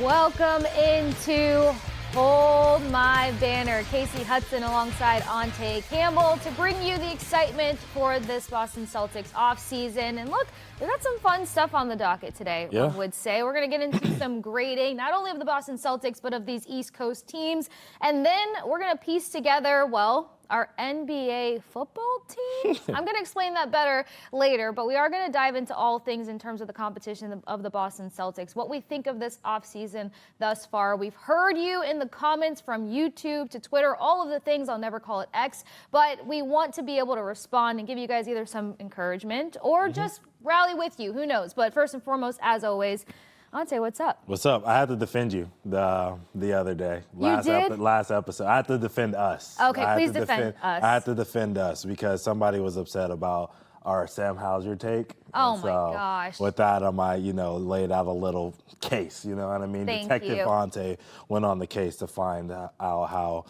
Welcome into Hold My Banner. Kasey, Hudson alongside Ountae, Campbell to bring you the excitement for this Boston Celtics offseason. And look, we got some fun stuff on the docket today, I would say. We're going to get into some grading, not only of the Boston Celtics, but of these East Coast teams. And then we're going to piece together, well, our NBA football team. I'm going to explain that better later, but we are going to dive into all things in terms of the competition of the Boston Celtics, what we think of this offseason thus far. We've heard you in the comments from YouTube to Twitter, all of the things. I'll never call it X, but we want to be able to respond and give you guys either some encouragement or just rally with you. Who knows? But first and foremost, as always, Ountae, what's up? What's up? I had to defend you the other day. You did? Last episode. I had to defend us. Okay, please defend us. I had to defend us because somebody was upset about our Sam Hauser take. Oh, my gosh. With that, I might, laid out a little case, you know what I mean? Thank Detective you. Ountae went on the case to find out how,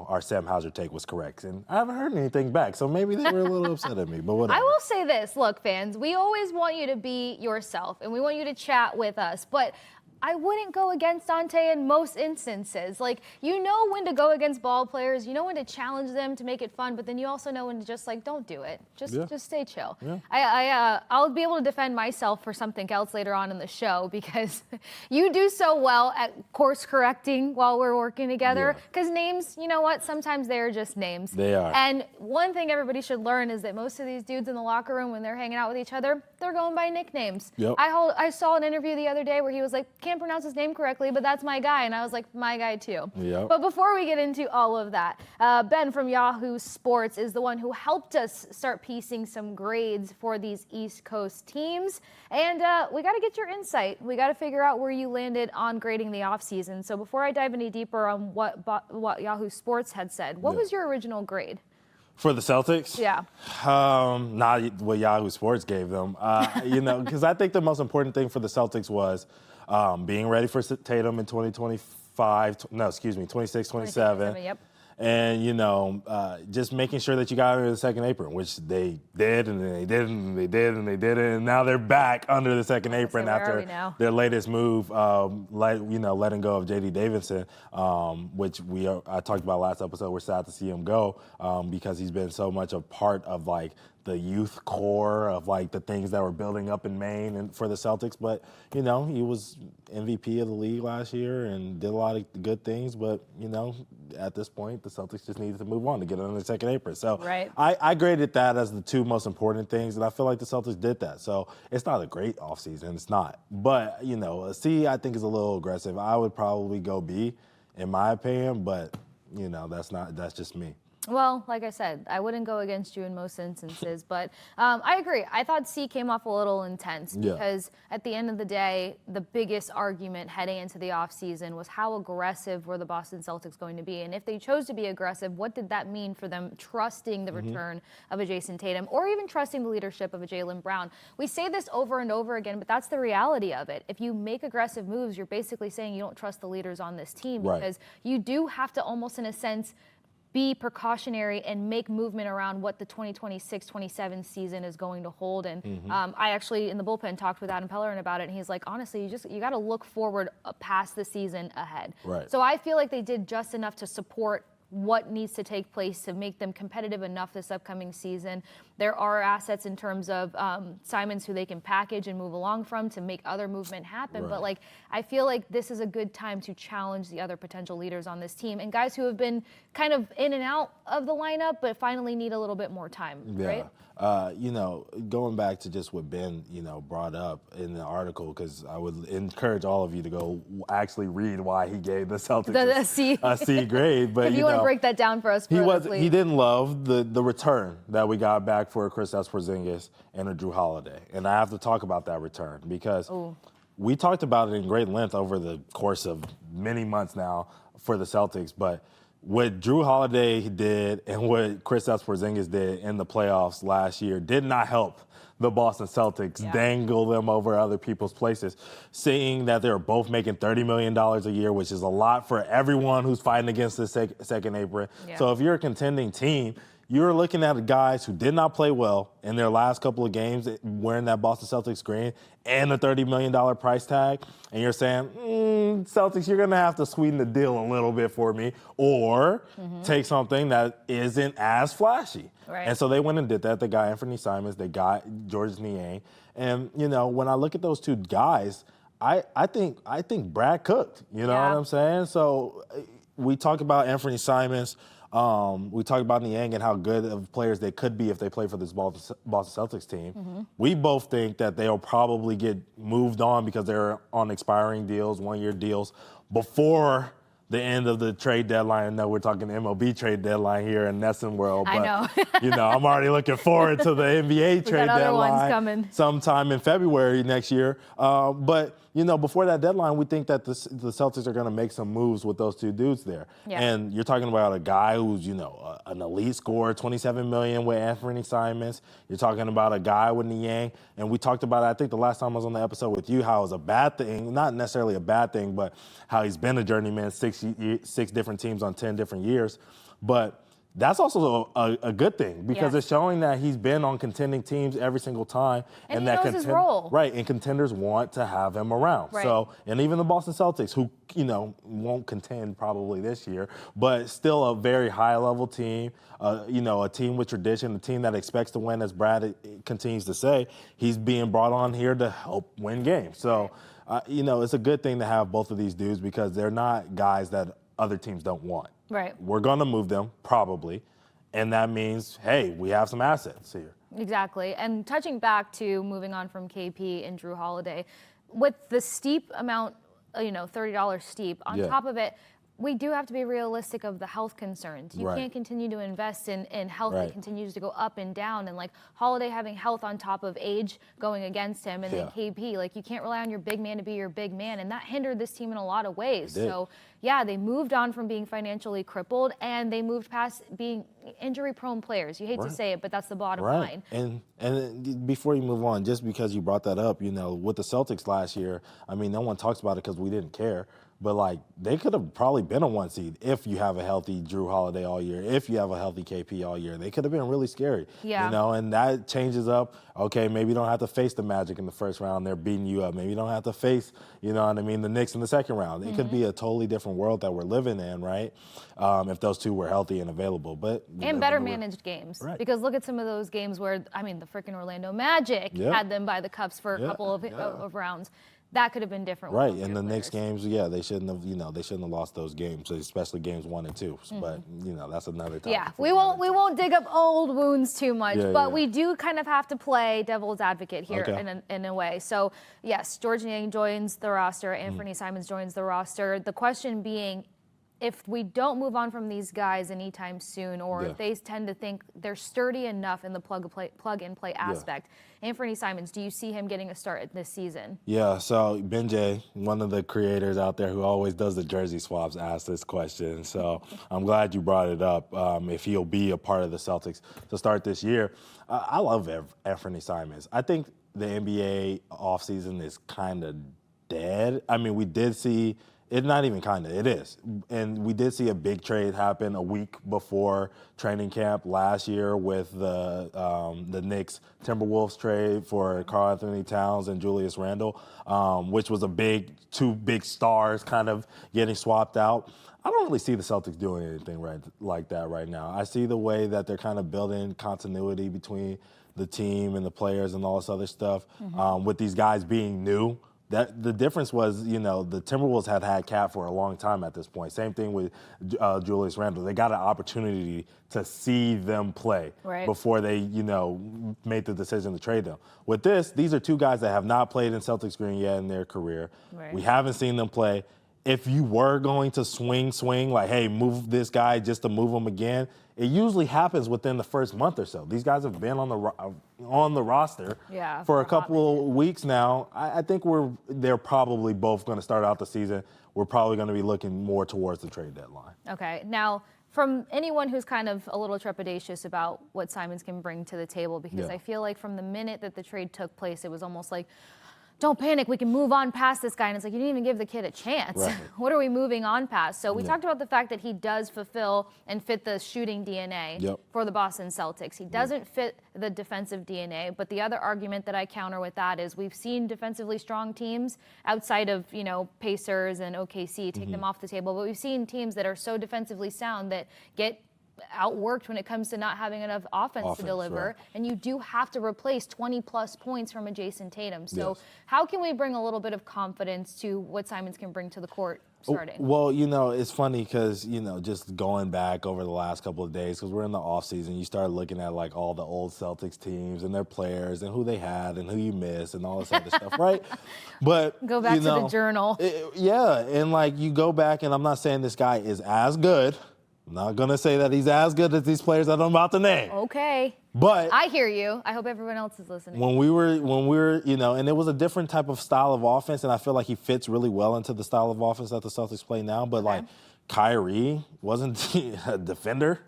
our Sam Hauser take was correct. And I haven't heard anything back, so maybe they were a little upset at me, but whatever. I will say this. Look, fans, we always want you to be yourself, and we want you to chat with us, but I wouldn't go against Ountae in most instances. Like, you know when to go against ball players, you know when to challenge them to make it fun, but then you also know when to just, don't do it. Just stay chill. Yeah. I'll be able to defend myself for something else later on in the show because you do so well at course correcting while we're working together. Because names, you know what, sometimes they're just names. They are. And one thing everybody should learn is that most of these dudes in the locker room, when they're hanging out with each other, they're going by nicknames. Yep. I saw an interview the other day where he was like, can't pronounce his name correctly, but that's my guy. And I was like, my guy too. Yep. But before we get into all of that, Ben from Yahoo Sports is the one who helped us start piecing some grades for these East Coast teams. And we got to get your insight. We got to figure out where you landed on grading the offseason. So before I dive any deeper on what Yahoo Sports had said, what was your original grade? For the Celtics? Yeah. Not what Yahoo Sports gave them. Because I think the most important thing for the Celtics was being ready for Tatum in 26, 27. Yep. And, just making sure that you got under the second apron, which they did, and they didn't, and they did, and they didn't. And now they're back under the second apron after their latest move, letting go of J.D. Davidson, which I talked about last episode. We're sad to see him go because he's been so much a part of, the youth core of the things that were building up in Maine and for the Celtics. But, he was MVP of the league last year and did a lot of good things. But, at this point, the Celtics just needed to move on to get under the second apron. So I graded that as the two most important things, and I feel like the Celtics did that. So it's not a great offseason. It's not. But, a C I think is a little aggressive. I would probably go B in my opinion, but, that's just me. Well, like I said, I wouldn't go against you in most instances, but I agree. I thought C came off a little intense because at the end of the day, the biggest argument heading into the offseason was how aggressive were the Boston Celtics going to be? And if they chose to be aggressive, what did that mean for them trusting the return of a Jason Tatum or even trusting the leadership of a Jaylen Brown? We say this over and over again, but that's the reality of it. If you make aggressive moves, you're basically saying you don't trust the leaders on this team because you do have to almost in a sense be precautionary and make movement around what the 2026-27 season is going to hold. And I actually, in the bullpen, talked with Adam Pellerin about it, and he's like, honestly, you got to look forward past the season ahead. Right. So I feel like they did just enough to support what needs to take place to make them competitive enough this upcoming season. There are assets in terms of Simons who they can package and move along from to make other movement happen. But I feel like this is a good time to challenge the other potential leaders on this team and guys who have been kind of in and out of the lineup, but finally need a little bit more time, right? Going back to just what Ben, brought up in the article, because I would encourage all of you to go actually read why he gave the Celtics a C grade. But if you want to break that down for us, he didn't love the return that we got back for Kristaps Porzingis and a Jrue Holiday, and I have to talk about that return because we talked about it in great length over the course of many months now for the Celtics, but what Jrue Holiday did and what Kristaps Porzingis did in the playoffs last year did not help the Boston Celtics dangle them over other people's places, seeing that they're both making $30 million a year, which is a lot for everyone who's fighting against the second apron. So if you're a contending team, you're looking at guys who did not play well in their last couple of games wearing that Boston Celtics green and a $30 million price tag, and you're saying, Celtics, you're going to have to sweeten the deal a little bit for me or take something that isn't as flashy. Right. And so they went and did that. They got Anfernee Simons. They got Georges Niang. And, when I look at those two guys, I think Brad cooked. You know what I'm saying? So we talk about Anfernee Simons. We talk about Niang and how good of players they could be if they play for this Boston Celtics team. We both think that they'll probably get moved on because they're on expiring deals, one-year deals, before the end of the trade deadline. I know we're talking MLB trade deadline here in Nesson World, but I know. I'm already looking forward to the NBA trade other deadline ones coming sometime in February next year. But before that deadline, we think that the Celtics are going to make some moves with those two dudes there. Yeah. And you're talking about a guy who's an elite scorer, $27 million with Anfernee Simons. You're talking about a guy with Niang, and we talked about it, I think the last time I was on the episode with you, how it was a bad thing, not necessarily a bad thing, but how he's been a journeyman, six different teams on 10 different years. But that's also a good thing because it's showing that he's been on contending teams every single time. And he knows his role. Right, and contenders want to have him around. Right. So, and even the Boston Celtics, who, won't contend probably this year, but still a very high-level team, a team with tradition, a team that expects to win, as Brad continues to say. He's being brought on here to help win games. So, it's a good thing to have both of these dudes because they're not guys that other teams don't want. Right. We're going to move them, probably, and that means, hey, we have some assets here. Exactly. And touching back to moving on from KP and Jrue Holiday, with the steep amount, $30 steep, on top of it, we do have to be realistic of the health concerns. You can't continue to invest in health that continues to go up and down. And Holiday having health on top of age going against him, and then KP, you can't rely on your big man to be your big man. And that hindered this team in a lot of ways. So, they moved on from being financially crippled, and they moved past being injury-prone players. You hate to say it, but that's the bottom line. And before you move on, just because you brought that up, with the Celtics last year, no one talks about it because we didn't care. But, they could have probably been a 1 seed if you have a healthy Jrue Holiday all year, if you have a healthy KP all year. They could have been really scary. Yeah. And that changes up. Okay, maybe you don't have to face the Magic in the first round. They're beating you up. Maybe you don't have to face, the Knicks in the second round. It could be a totally different world that we're living in, right? If those two were healthy and available. And better managed games. Right. Because look at some of those games where, the freaking Orlando Magic had them by the cups for a couple of rounds. That could have been different. Right, in the Knicks games, they shouldn't have, lost those games, especially games 1 and 2. But that's another topic. Yeah, we won't dig up old wounds too much, but we do kind of have to play devil's advocate here in a way. So yes, Georges Niang joins the roster, Anfernee Simons joins the roster. The question being, if we don't move on from these guys anytime soon, or if they tend to think they're sturdy enough in the plug-and-play aspect, Anfernee Simons, do you see him getting a start this season? Yeah, so Benjay, one of the creators out there who always does the jersey swaps, asked this question. So I'm glad you brought it up, if he'll be a part of the Celtics to start this year. I love Anfernee Simons. I think the NBA offseason is kind of dead. We did see... It's not even kind of, it is. And we did see a big trade happen a week before training camp last year with the Knicks Timberwolves trade for Karl Anthony Towns and Julius Randle, which was two big stars kind of getting swapped out. I don't really see the Celtics doing anything like that right now. I see the way that they're kind of building continuity between the team and the players and all this other stuff, with these guys being new. That the difference was, the Timberwolves had Cap for a long time at this point. Same thing with Julius Randle. They got an opportunity to see them play before they, made the decision to trade them. With these are two guys that have not played in Celtics green yet in their career. We haven't seen them play. If you were going to swing, like, hey, move this guy just to move him again, it usually happens within the first month or so. These guys have been on the roster for a couple of weeks now. I think they're probably both going to start out the season. We're probably going to be looking more towards the trade deadline. Okay. Now, from anyone who's kind of a little trepidatious about what Simons can bring to the table, because I feel like from the minute that the trade took place, it was almost like don't panic, we can move on past this guy. And it's like, you didn't even give the kid a chance. Right. What are we moving on past? So we talked about the fact that he does fulfill and fit the shooting DNA for the Boston Celtics. He doesn't fit the defensive DNA, but the other argument that I counter with that is we've seen defensively strong teams outside of, Pacers and OKC take them off the table, but we've seen teams that are so defensively sound that get outworked when it comes to not having enough offense to deliver, and you do have to replace 20-plus points from a Jason Tatum. So how can we bring a little bit of confidence to what Simons can bring to the court starting? Well, it's funny because, just going back over the last couple of days, because we're in the offseason, you start looking at, like, all the old Celtics teams and their players and who they had and who you missed and all this other stuff, right? But go back to the journal. And, like, you go back, and I'm not saying this guy is as good. I'm not going to say that he's as good as these players that I'm about to name. Okay. But I hear you. I hope everyone else is listening. When we were, and it was a different type of style of offense, and I feel like he fits really well into the style of offense that the Celtics play now. But, like, Kyrie wasn't a defender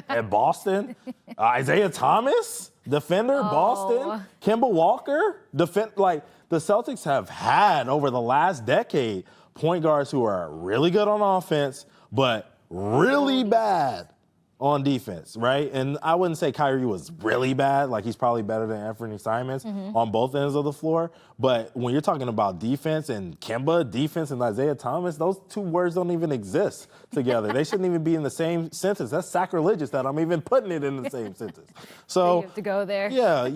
at Boston. Isaiah Thomas, defender, Boston. Kemba Walker, like, the Celtics have had over the last decade point guards who are really good on offense, but really bad on defense, right? And I wouldn't say Kyrie was really bad. Like, he's probably better than Anfernee Simons on both ends of the floor. But when you're talking about defense and Kemba, defense and Isaiah Thomas, those two words don't even exist together. They shouldn't even be in the same sentence. That's sacrilegious that I'm even putting it in the same sentence. So you have to go there. Yeah,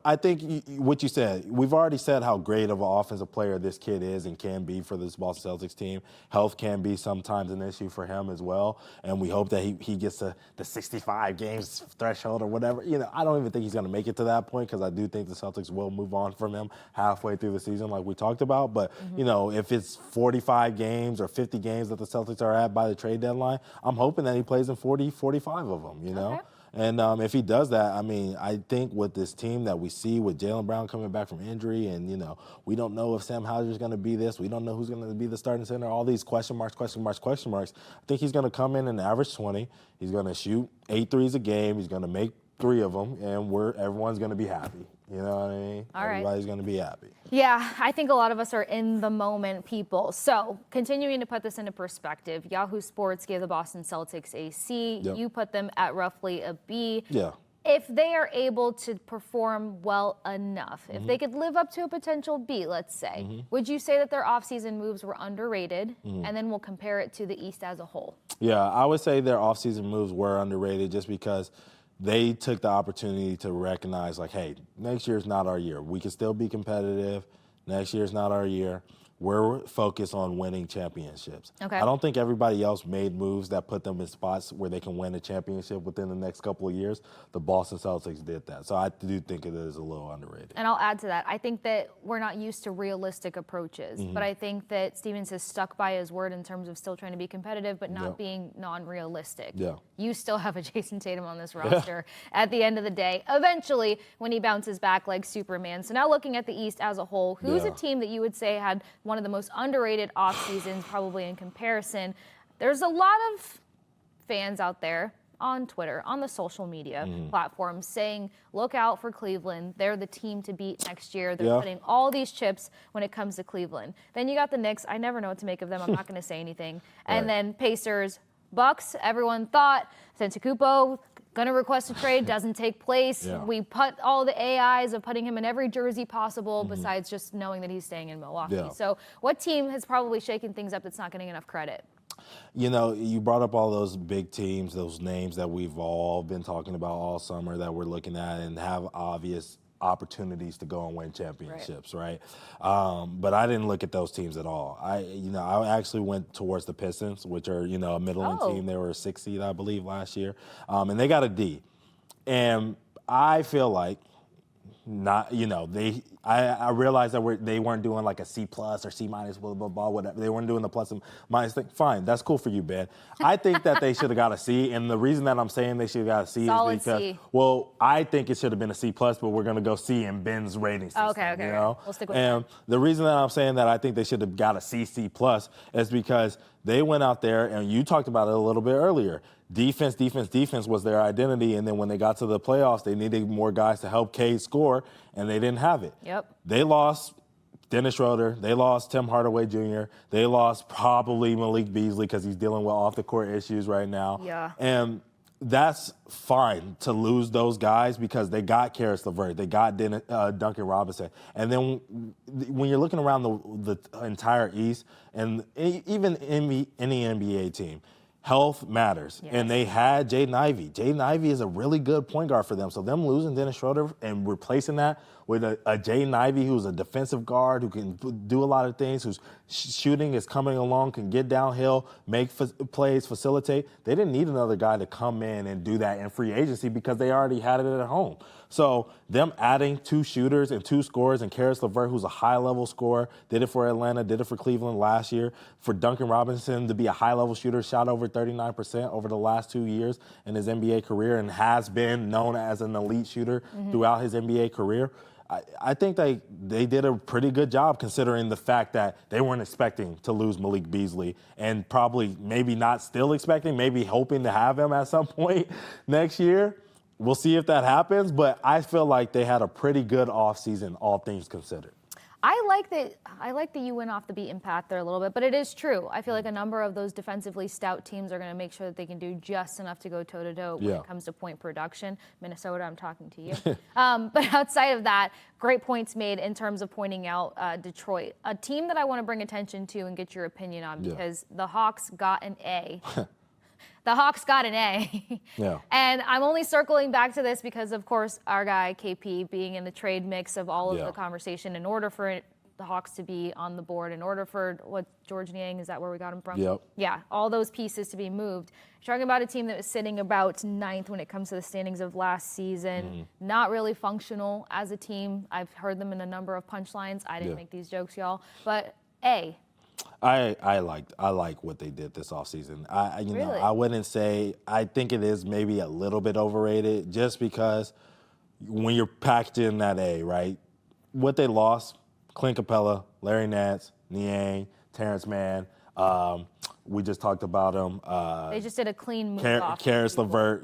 I think what you said, we've already said how great of an offensive player this kid is and can be for this Boston Celtics team. Health can be sometimes an issue for him as well. And we hope that he gets to the 65 games threshold or whatever. I don't even think he's going to make it to that point because I do think the Celtics will move on from him halfway through the season like we talked about. But, if it's 45 games or 50 games that the Celtics are at by the trade deadline, I'm hoping that he plays in 40, 45 of them, Okay. And if he does that, I think with this team that we see with Jaylen Brown coming back from injury and, we don't know if Sam Hauser's going to be this. We don't know who's going to be the starting center. All these question marks. I think he's going to come in and average 20. He's going to shoot 8 threes a game. He's going to make 3 of them, and everyone's going to be happy. You know what I mean? All right. Everybody's going to be happy. Yeah, I think a lot of us are in the moment people. So continuing to put this into perspective, Yahoo Sports gave the Boston Celtics a C. Yep. You put them at roughly a B. Yeah. If they are able to perform well enough, if they could live up to a potential B, let's say, would you say that their offseason moves were underrated? And then we'll compare it to the East as a whole. Yeah, I would say their offseason moves were underrated just because they took the opportunity to recognize, like, hey, next year's not our year. We can still be competitive. Next year's not our year. We're focused on winning championships. Okay. I don't think everybody else made moves that put them in spots where they can win a championship within the next couple of years. The Boston Celtics did that. So I do think it is a little underrated. And I'll add to that. I think that we're not used to realistic approaches, but I think that Stevens has stuck by his word in terms of still trying to be competitive, but not being non-realistic. Yeah. You still have a Jason Tatum on this roster at the end of the day, eventually when he bounces back like Superman. So now looking at the East as a whole, who's a team that you would say had one of the most underrated off seasons, probably in comparison? There's a lot of fans out there on Twitter, on the social media platforms saying, look out for Cleveland. They're the team to beat next year. They're putting all these chips when it comes to Cleveland. Then you got the Knicks. I never know what to make of them. I'm not going to say anything. And then Pacers, Bucks. Everyone thought Antetokounmpo going to request a trade, doesn't take place. We put all the AIs of putting him in every jersey possible besides just knowing that he's staying in Milwaukee. So what team has probably shaken things up that's not getting enough credit? You brought up all those big teams, those names that we've all been talking about all summer that we're looking at and have obvious opportunities to go and win championships, right? But I didn't look at those teams at all. I actually went towards the Pistons, which are, a middling team. They were a 6th seed, I believe, last year. And they got a D. And I feel like I realized that they weren't doing like a C+ or C-, blah, blah, blah, whatever. They weren't doing the plus and minus thing. Fine, that's cool for you, Ben. I think that they should have got a C, and the reason that I'm saying they should have got a C Solid is because, C. well, I think it should have been a C+, but we're going to go C in Ben's rating system. Okay. You know? We'll stick with and that. the reason that I'm saying that I think they should have got a C+ is because They went out there, and you talked about it a little bit earlier. Defense was their identity, and then when they got to the playoffs, they needed more guys to help Cade score, and they didn't have it. Yep. They lost Dennis Schroeder. They lost Tim Hardaway Jr. They lost probably Malik Beasley because he's dealing with off-the-court issues right now. Yeah. And that's fine to lose those guys because they got Karis LeVert, they got Duncan Robinson. And then when you're looking around the entire East, and even any NBA team, health matters. Yes. And they had Jaden Ivey. Jaden Ivey is a really good point guard for them. So them losing Dennis Schroeder and replacing that with a Jaden Ivey who's a defensive guard who can do a lot of things, whose shooting is coming along, can get downhill, make plays, facilitate. They didn't need another guy to come in and do that in free agency because they already had it at home. So them adding 2 shooters and 2 scorers, and Karis LeVert, who's a high-level scorer, did it for Atlanta, did it for Cleveland last year. For Duncan Robinson to be a high-level shooter, shot over 39% over the last 2 years in his NBA career and has been known as an elite shooter throughout his NBA career. I think they did a pretty good job considering the fact that they weren't expecting to lose Malik Beasley and probably maybe not still expecting, maybe hoping to have him at some point next year. We'll see if that happens, but I feel like they had a pretty good offseason, all things considered. I like that you went off the beaten path there a little bit, but it is true. I feel like a number of those defensively stout teams are going to make sure that they can do just enough to go toe-to-toe when it comes to point production. Minnesota, I'm talking to you. But outside of that, great points made in terms of pointing out Detroit, a team that I want to bring attention to and get your opinion on because the Hawks got an A. The Hawks got an A. Yeah. And I'm only circling back to this because, of course, our guy KP being in the trade mix of all of the conversation in order for the Hawks to be on the board, in order for George Niang, is that where we got him from? Yep. Yeah, all those pieces to be moved. You're talking about a team that was sitting about 9th when it comes to the standings of last season. Not really functional as a team. I've heard them in a number of punchlines. I didn't make these jokes, y'all. But A. I like what they did this offseason. I wouldn't say, I think it is maybe a little bit overrated just because when you're packed in that A, right? What they lost, Clint Capella, Larry Nance, Niang, Terrence Mann. We just talked about them. They just did a clean move off. Karis LeVert,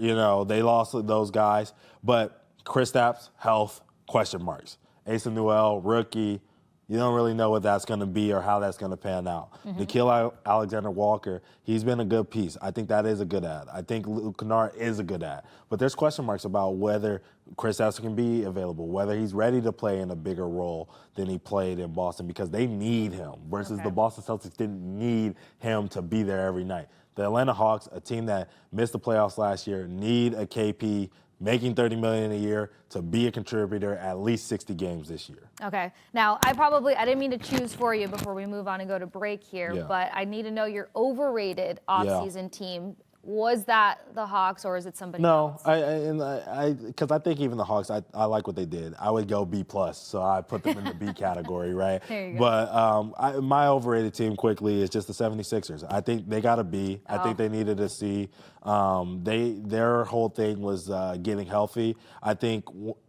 they lost those guys. But Kristaps, health, question marks. Asa Newell, rookie. You don't really know what that's going to be or how that's going to pan out. Nickeil Alexander-Walker, he's been a good piece. I think that is a good ad. I think Luke Kennard is a good ad. But there's question marks about whether Kristaps can be available, whether he's ready to play in a bigger role than he played in Boston because they need him versus the Boston Celtics didn't need him to be there every night. The Atlanta Hawks, a team that missed the playoffs last year, need a KP making $30 million a year to be a contributor at least 60 games this year. Okay. Now, I didn't mean to choose for you before we move on and go to break here, but I need to know your overrated offseason team. Was that the Hawks or is it somebody else? No, because I think even the Hawks, I like what they did. I would go B+, so I put them in the B category, right? There you go. But my overrated team quickly is just the 76ers. I think they got a B. I think they needed a C. Their whole thing was getting healthy. I think,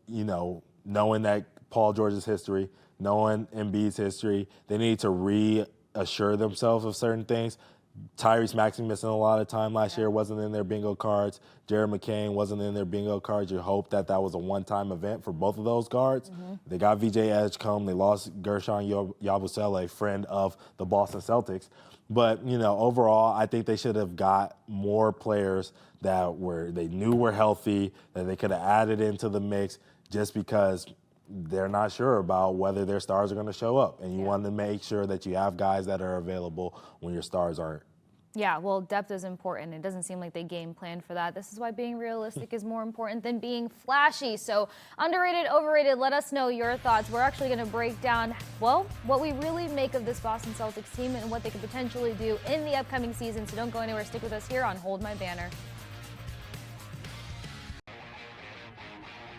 knowing that Paul George's history, knowing Embiid's history, they need to reassure themselves of certain things. Tyrese Maxey missing a lot of time last year, wasn't in their bingo cards. Jared McCain wasn't in their bingo cards. You hope that was a one-time event for both of those guards. They got VJ Edgecombe. They lost Gershon Yabusele, friend of the Boston Celtics. But, overall, I think they should have got more players that they knew were healthy, that they could have added into the mix just because they're not sure about whether their stars are going to show up. And you want to make sure that you have guys that are available when your stars aren't. Yeah, well, depth is important. It doesn't seem like they game planned for that. This is why being realistic is more important than being flashy. So underrated, overrated, let us know your thoughts. We're actually going to break down, what we really make of this Boston Celtics team and what they could potentially do in the upcoming season. So don't go anywhere. Stick with us here on Hold My Banner.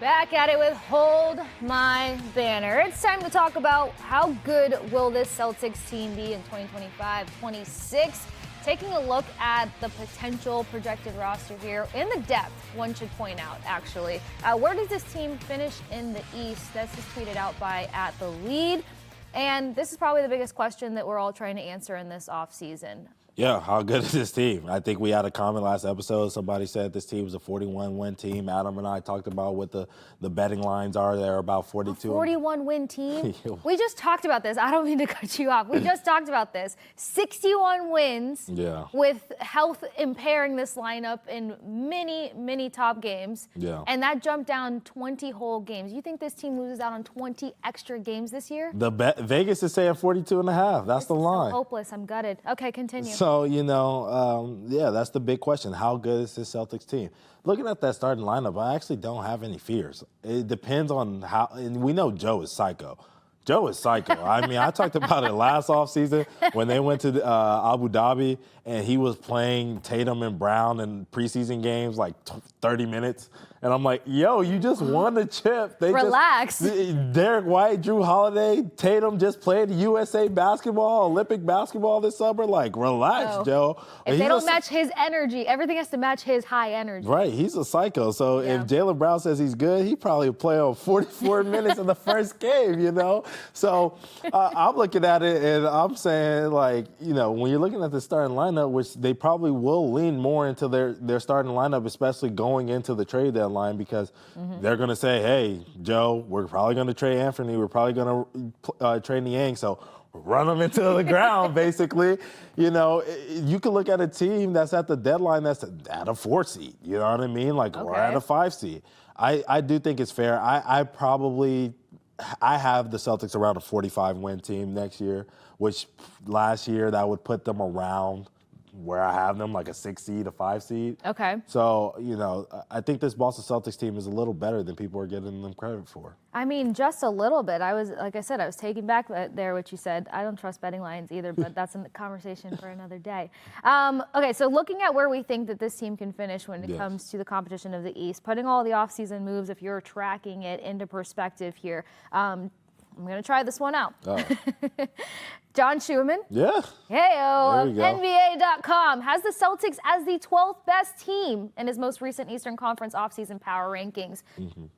Back at it with Hold My Banner. It's time to talk about how good will this Celtics team be in 2025-26. Taking a look at the potential projected roster here in the depth, one should point out, actually. Where does this team finish in the East? That's just tweeted out by @TheLead. And this is probably the biggest question that we're all trying to answer in this offseason. Yeah, how good is this team? I think we had a comment last episode. Somebody said this team was a 41-win team. Adam and I talked about what the betting lines are. They're about 42. A 41-win team? We just talked about this. I don't mean to cut you off. We just talked about this. 61 wins with health impairing this lineup in many top games. Yeah. And that jumped down 20 whole games. You think this team loses out on 20 extra games this year? Vegas is saying 42.5. That's the line. So hopeless. I'm gutted. Okay, continue. So, that's the big question. How good is this Celtics team? Looking at that starting lineup, I actually don't have any fears. It depends on how, and we know Joe is psycho. Joe is psycho. I mean, I talked about it last offseason when they went to Abu Dhabi and he was playing Tatum and Brown in preseason games like 30 minutes. And I'm like, yo, you just won the chip. Relax. Derek White, Jrue Holiday, Tatum just played USA basketball, Olympic basketball this summer. Like, relax, Joe. If they don't match his energy, everything has to match his high energy. Right. He's a psycho. So if Jaylen Brown says he's good, he probably play on 44 minutes in the first game, So I'm looking at it and I'm saying, like, when you're looking at the starting lineup, which they probably will lean more into their starting lineup, especially going into the trade deadline, because they're going to say, hey, Joe, we're probably going to trade Anfernee. We're probably going to trade Niang. So run them into the ground, basically. You can look at a team that's at the deadline that's at a 4 seed. You know what I mean? Like, we're at a 5 seed. I do think it's fair. I have the Celtics around a 45-win team next year, which last year that would put them around where I have them, like a 6 seed, a 5 seed. Okay. So, I think this Boston Celtics team is a little better than people are giving them credit for. I mean, just a little bit. I was taking back there what you said. I don't trust betting lines either, but that's a conversation for another day. Okay, so looking at where we think that this team can finish when it comes to the competition of the East, putting all the offseason moves, if you're tracking it into perspective here, I'm going to try this one out. Oh. John Schumann. Yeah. Heyo. NBA.com has the Celtics as the 12th best team in his most recent Eastern Conference offseason power rankings.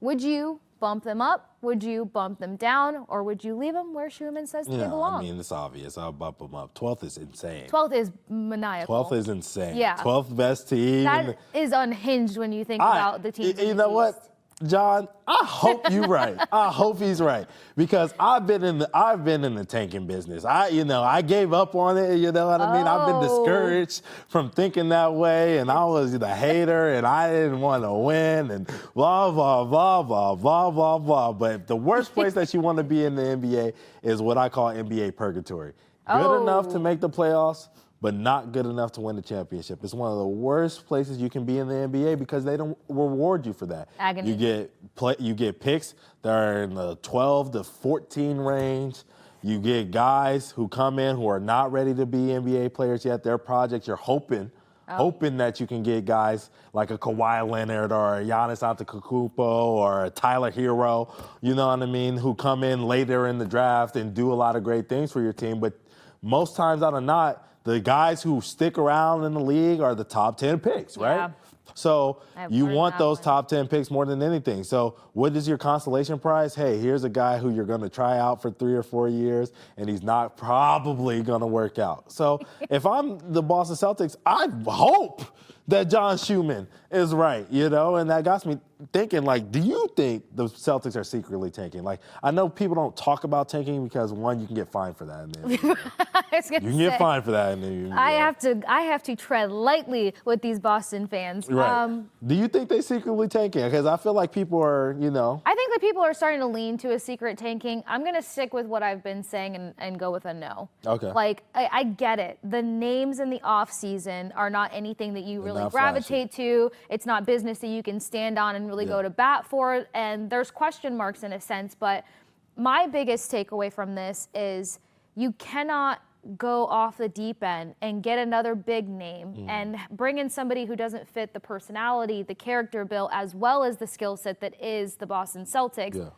Would you bump them up? Would you bump them down? Or would you leave them where Schumann says they belong? I mean, it's obvious. I'll bump them up. 12th is insane. 12th is maniacal. 12th is insane. Yeah. 12th best team. That is unhinged when you think about the teams. You know what? John, I hope you're right. I hope he's right, because I've been in the tanking business. I gave up on it. You know what I mean? I've been discouraged from thinking that way, and I was the hater, and I didn't want to win, and blah blah blah blah blah blah blah. But the worst place that you want to be in the NBA is what I call NBA purgatory. Good enough to make the playoffs, but not good enough to win the championship. It's one of the worst places you can be in the NBA because they don't reward you for that. Agony. You get picks that are in the 12 to 14 range. You get guys who come in who are not ready to be NBA players yet. They're projects. You're hoping that you can get guys like a Kawhi Leonard or a Giannis Antetokounmpo or a Tyler Hero, you know what I mean, who come in later in the draft and do a lot of great things for your team. But most times out of not, the guys who stick around in the league are the top 10 picks, right? Yeah. So you want those top 10 picks more than anything. So what is your consolation prize? Hey, here's a guy who you're going to try out for 3 or 4 years, and he's not probably going to work out. So if I'm the Boston Celtics, I hope that John Schumann is right, and that got me thinking, like, do you think the Celtics are secretly tanking? Like, I know people don't talk about tanking because, one, you can get fined for that. In the you can get fined for that. In the I have to tread lightly with these Boston fans. Right. Do you think they secretly tanking? Because I feel like people are, I think that people are starting to lean to a secret tanking. I'm going to stick with what I've been saying and go with a no. Okay. Like, I get it. The names in the offseason are not anything that you really gravitate to. It's not business that you can stand on and really go to bat for. And there's question marks in a sense. But my biggest takeaway from this is you cannot go off the deep end and get another big name and bring in somebody who doesn't fit the personality, the character built, as well as the skill set that is the Boston Celtics. Yeah.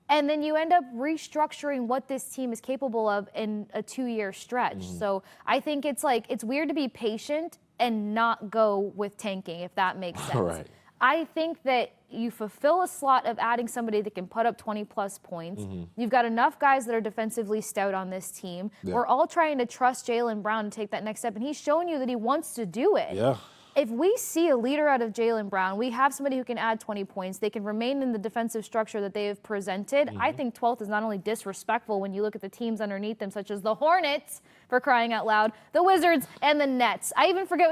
And then you end up restructuring what this team is capable of in a 2-year stretch. So I think it's weird to be patient and not go with tanking, if that makes sense. Right. I think that you fulfill a slot of adding somebody that can put up 20-plus points. You've got enough guys that are defensively stout on this team. Yeah. We're all trying to trust Jaylen Brown to take that next step, and he's shown you that he wants to do it. Yeah. If we see a leader out of Jaylen Brown, we have somebody who can add 20 points. They can remain in the defensive structure that they have presented. I think 12th is not only disrespectful when you look at the teams underneath them, such as the Hornets, for crying out loud, the Wizards, and the Nets. I even forget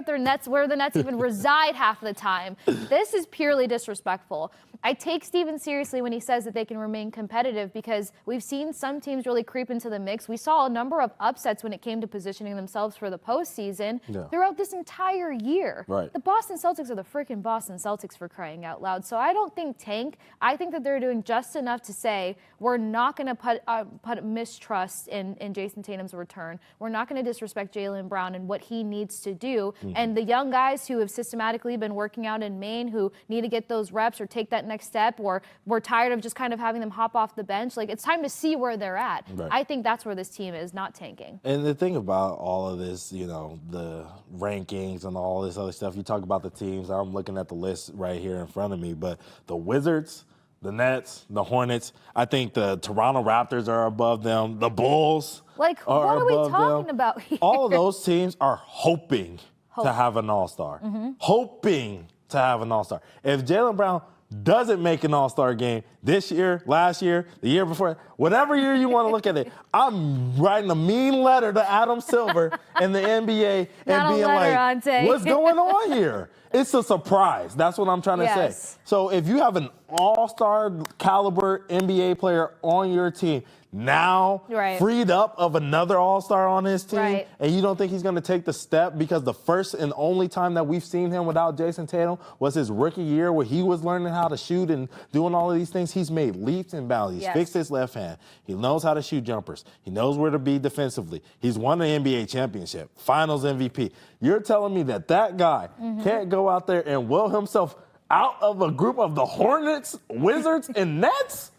where the Nets even reside half the time. This is purely disrespectful. I take Steven seriously when he says that they can remain competitive because we've seen some teams really creep into the mix. We saw a number of upsets when it came to positioning themselves for the postseason throughout this entire year. Right. The Boston Celtics are the freaking Boston Celtics, for crying out loud. So I don't think tank. I think that they're doing just enough to say we're not going to put mistrust in Jason Tatum's return. We're not going to disrespect Jaylen Brown and what he needs to do. And the young guys who have systematically been working out in Maine, who need to get those reps or take that next step, or we're tired of just kind of having them hop off the bench. Like, it's time to see where they're at. Right. I think that's where this team is, not tanking. And the thing about all of this, you know, the rankings and all this other stuff, you talk about the teams. I'm looking at the list right here in front of me, but the Wizards, the Nets, the Hornets, I think the Toronto Raptors are above them. The Bulls what are we talking about here? All of those teams are hoping to have an all-star. Hoping to have an all-star. If Jaylen Brown doesn't make an all-star game this year, last year, the year before, whatever year you want to look at it, I'm writing a mean letter to Adam Silver and the NBA and being like, Ountae. What's going on here? It's a surprise. That's what I'm trying to say. So if you have an all-star caliber NBA player on your team, now freed up of another all-star on his team, and you don't think he's going to take the step because the first and only time that we've seen him without Jason Tatum was his rookie year where he was learning how to shoot and doing all of these things. He's made leaps and bounds. He's fixed his left hand. He knows how to shoot jumpers. He knows where to be defensively. He's won an NBA championship, finals MVP. You're telling me that guy can't go out there and will himself out of a group of the Hornets, Wizards, and Nets?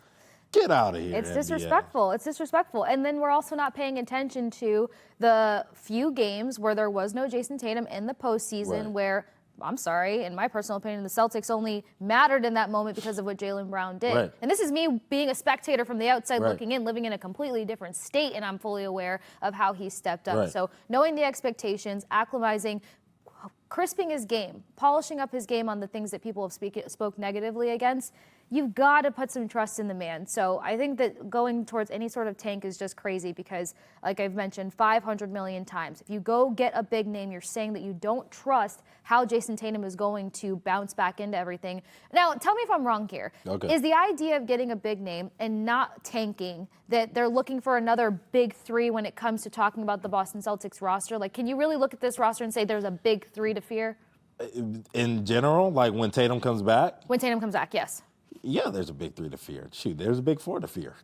Get out of here. It's disrespectful. It's disrespectful. And then we're also not paying attention to the few games where there was no Jason Tatum in the postseason where, I'm sorry, in my personal opinion, the Celtics only mattered in that moment because of what Jaylen Brown did. And this is me being a spectator from the outside looking in, living in a completely different state, and I'm fully aware of how he stepped up. So knowing the expectations, acclimatizing, crisping his game, polishing up his game on the things that people have spoke negatively against, you've got to put some trust in the man. So I think that going towards any sort of tank is just crazy because, like I've mentioned 500 million times, if you go get a big name, you're saying that you don't trust how Jason Tatum is going to bounce back into everything. Now, tell me if I'm wrong here. Is the idea of getting a big name and not tanking that they're looking for another big three when it comes to talking about the Boston Celtics roster? Like, can you really look at this roster and say there's a big three to fear? In general, like when Tatum comes back? When Tatum comes back, yes. Yeah, there's a big three to fear. Shoot, there's a big four to fear.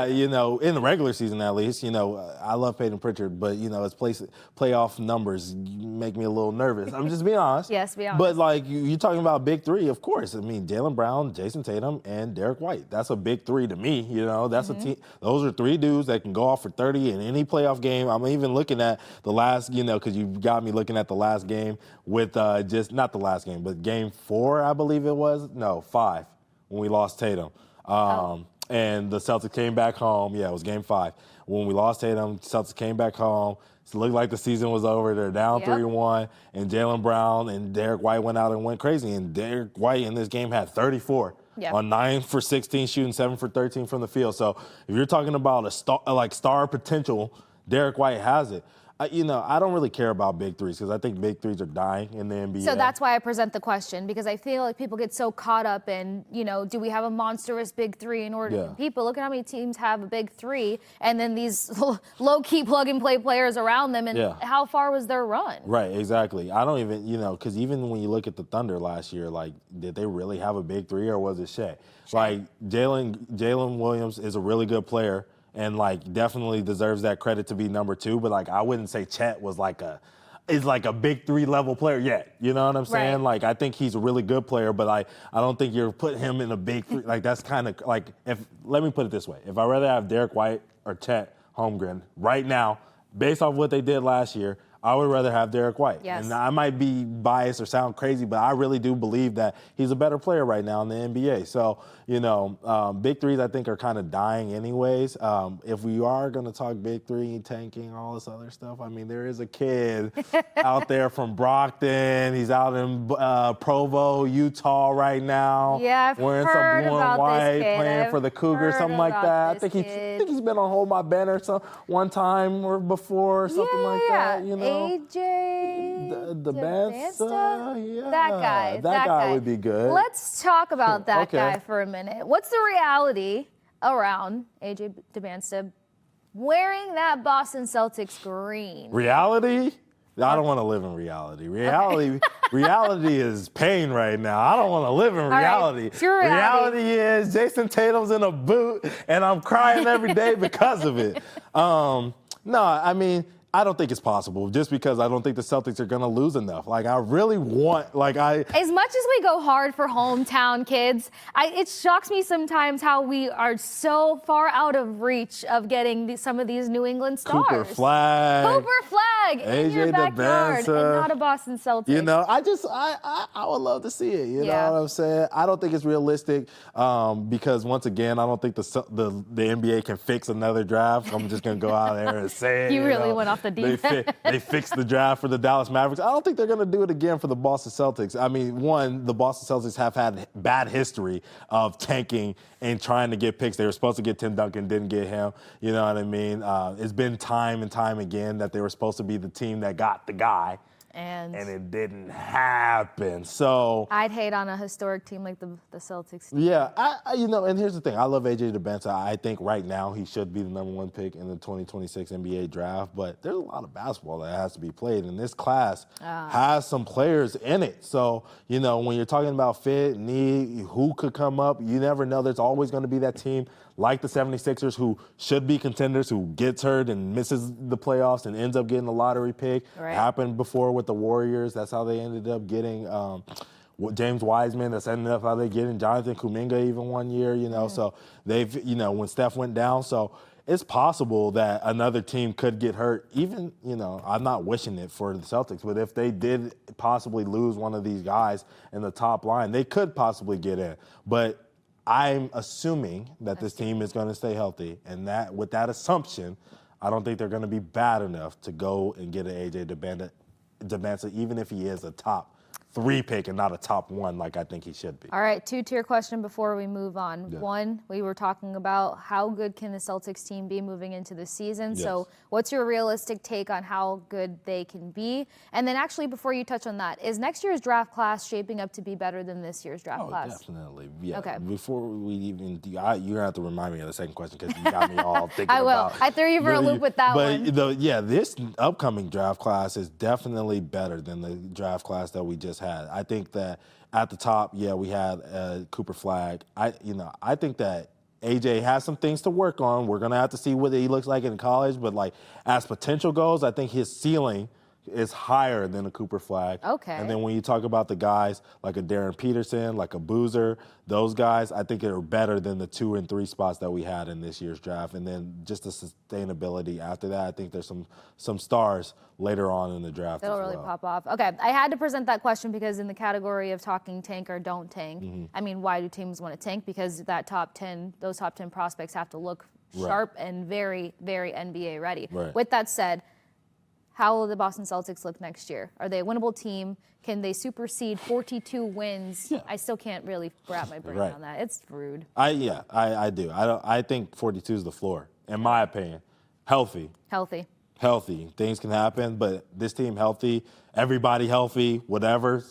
You know, in the regular season at least, you know, I love Peyton Pritchard, but, you know, his playoff numbers make me a little nervous. I'm just being honest. Yes, be honest. But, like, you're talking about big three, of course. I mean, Jaylen Brown, Jason Tatum, and Derek White. That's a big three to me, you know. That's a team. Those are three dudes that can go off for 30 in any playoff game. I'm even looking at the last, you know, because you got me looking at the last game with just not the last game, but game 4, I believe it was. No, 5. When we lost Tatum. And the Celtics came back home. Yeah, it was game 5. When we lost Tatum, Celtics came back home. It looked like the season was over. They're down 3-1. And Jaylen Brown and Derek White went out and went crazy. And Derek White in this game had 34 on 9 for 16 shooting, 7 for 13 from the field. So if you're talking about a star potential, Derek White has it. You know, I don't really care about big threes because I think big threes are dying in the NBA. So that's why I present the question, because I feel like people get so caught up in, you know, do we have a monstrous big three in order to compete? But look at how many teams have a big three and then these low-key plug-and-play players around them, and how far was their run? Right, exactly. I don't even, you know, because even when you look at the Thunder last year, like, did they really have a big three or was it Shea? Like, Jalen Williams is a really good player, and, like, definitely deserves that credit to be number 2. But, like, I wouldn't say Chet was is like a big 3 level player yet. You know what I'm saying? Right. Like, I think he's a really good player, but I don't think you're putting him in a big 3. Like, that's kind of like, let me put it this way. If I'd rather have Derek White or Chet Holmgren right now, based off what they did last year, I would rather have Derek White. Yes. And I might be biased or sound crazy, but I really do believe that he's a better player right now in the NBA. So, big threes I think are kind of dying anyways. If we are going to talk big three, tanking, all this other stuff, I mean, there is a kid out there from Brockton. He's out in Provo, Utah right now. Yeah, I've wearing heard some blue about and white, this kid. playing for the Cougars, something like that. I think he's been on Hold My Banner one time or before or something like that. AJ DeBansa? Yeah. That guy guy would be good. Let's talk about that guy for a minute. What's the reality around AJ DeBansa wearing that Boston Celtics green? Reality? I don't want to live in reality. Reality is pain right now. I don't want to live in reality. Right, reality is Jason Tatum's in a boot, and I'm crying every day because of it. No, I mean, I don't think it's possible just because I don't think the Celtics are going to lose enough. Like, I really want, As much as we go hard for hometown kids, it shocks me sometimes how we are so far out of reach of getting some of these New England stars. Cooper Flag in your backyard, and not a Boston Celtics. I would love to see it. You know what I'm saying? I don't think it's realistic because, once again, I don't think the NBA can fix another draft. I'm just going to go out there and say it. You really went off the deep end. They fixed the draft for the Dallas Mavericks. I don't think they're going to do it again for the Boston Celtics. I mean, the Boston Celtics have had bad history of tanking and trying to get picks. They were supposed to get Tim Duncan, didn't get him. You know what I mean? It's been time and time again that they were supposed to be the team that got the guy. And it didn't happen. So I'd hate on a historic team like the Celtics. Yeah, and here's the thing. I love AJ DeBansa. I think right now he should be the number one pick in the 2026 NBA draft. But there's a lot of basketball that has to be played, and this class has some players in it. So when you're talking about fit, need, who could come up, you never know. There's always going to be that team like the 76ers who should be contenders, who gets hurt and misses the playoffs and ends up getting a lottery pick. Right. It happened before with the Warriors. That's how they ended up getting James Wiseman. That's ended up how they getting Jonathan Kuminga even one year. So they've when Steph went down. So it's possible that another team could get hurt. Even I'm not wishing it for the Celtics, but if they did possibly lose one of these guys in the top line, they could possibly get in. But I'm assuming that this team is going to stay healthy, and that with that assumption, I don't think they're going to be bad enough to go and get an AJ DeBansa, even if he is a top 3 pick and not a top 1 like I think he should be. All right, 2-tier question before we move on. Yeah. One, we were talking about how good can the Celtics team be moving into the season. Yes. So what's your realistic take on how good they can be? And then actually, before you touch on that, is next year's draft class shaping up to be better than this year's draft class? Definitely. Yeah. Okay. Before we even, you're going to have to remind me of the second question because you got me all thinking I will. I threw you for a loop with that one. But this upcoming draft class is definitely better than the draft class that we just had. I think that at the top, we had Cooper Flag. I think that AJ has some things to work on. We're going to have to see what he looks like in college. But, as potential goes, I think his ceiling is higher than a Cooper Flag. Okay. And then when you talk about the guys like a Darren Peterson, like a Boozer, those guys, I think are better than the 2 and 3 spots that we had in this year's draft. And then just the sustainability after that, I think there's some stars later on in the draft. That'll really pop off. Okay, I had to present that question because in the category of talking tank or don't tank, I mean, why do teams want to tank? Because those top 10 prospects have to look sharp and very, very NBA ready. Right. With that said, how will the Boston Celtics look next year? Are they a winnable team? Can they supersede 42 wins? Yeah. I still can't really wrap my brain on that. It's rude. I do. I think 42 is the floor, in my opinion. Healthy. Things can happen, but this team healthy, everybody healthy, whatever.